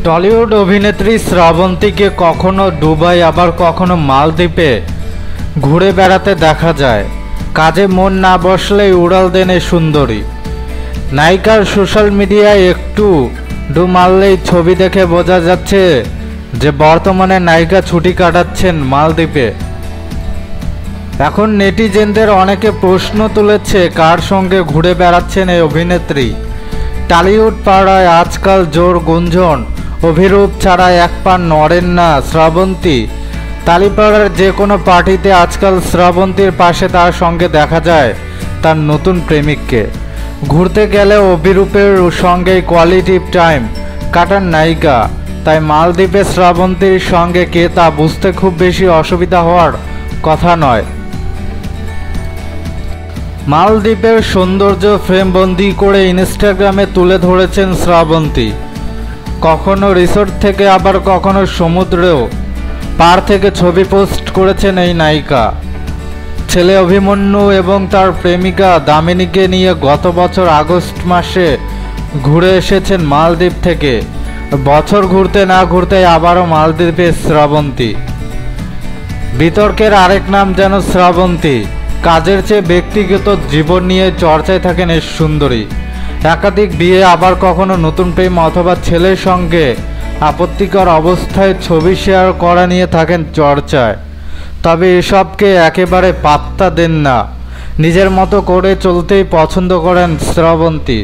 Tollywood অভিনেত্রী শ্রাবন্তীকে কখনো Dubai আবার কখনো মালদ্বীপে ঘুরে বেড়াতে দেখা যায়। কাজে মন না বসলেই উড়াল দেন এই সুন্দরী নায়িকার। সোশ্যাল মিডিয়ায় একটু ডু মারলেই ছবি দেখে বোঝা যাচ্ছে যে বর্তমানে নায়িকা ছুটি কাটাচ্ছেন মালদ্বীপে। এখন নেটিজেনদের অনেকে প্রশ্ন তুলেছে কার সঙ্গে ঘুরে বেড়াচ্ছেন এই অভিনেত্রী। টলিউড পাড়ায় আজকাল জোর গুঞ্জন, অভিরূপ ছাড়া এক পা নড়েন না শ্রাবন্তী। তালিপাড়ার যে কোনো পার্টিতে আজকাল শ্রাবন্তীর পাশে তার সঙ্গে দেখা যায় তার নতুন প্রেমিককে। ঘুরতে গেলে অভিরূপের সঙ্গেই কোয়ালিটি টাইম কাটান নায়িকা। তাই মালদ্বীপে শ্রাবন্তীর সঙ্গে কে তা বুঝতে খুব বেশি অসুবিধা হওয়ার কথা নয়। মালদ্বীপের সৌন্দর্য ফ্রেমবন্দি করে ইনস্টাগ্রামে তুলে ধরেছেন শ্রাবন্তী। কখনো রিসোর্ট থেকে আবার কখনো সমুদ্রেও পার থেকে ছবি পোস্ট করেছেন এই নায়িকা। ছেলে অভিমন্যু এবং তার প্রেমিকা দামিনীকে নিয়ে গত বছর আগস্ট মাসে ঘুরে এসেছেন মালদ্বীপ থেকে। বছর ঘুরতে না ঘুরতে আবারও মালদ্বীপে শ্রাবন্তী। বিতর্কের আরেক নাম যেন শ্রাবন্তী। কাজের চেয়ে ব্যক্তিগত জীবন নিয়ে চর্চায় থাকেন এই সুন্দরী। একাধিক বিয়ে, আবার কখনো নতুন প্রেম অথবা ছেলের সঙ্গে আপত্তিকর অবস্থায় ছবি শেয়ার করা নিয়ে থাকেন চর্চায়। তবে এসবকে একেবারে পাত্তা দেন না, নিজের মতো করে চলতেই পছন্দ করেন শ্রাবন্তী।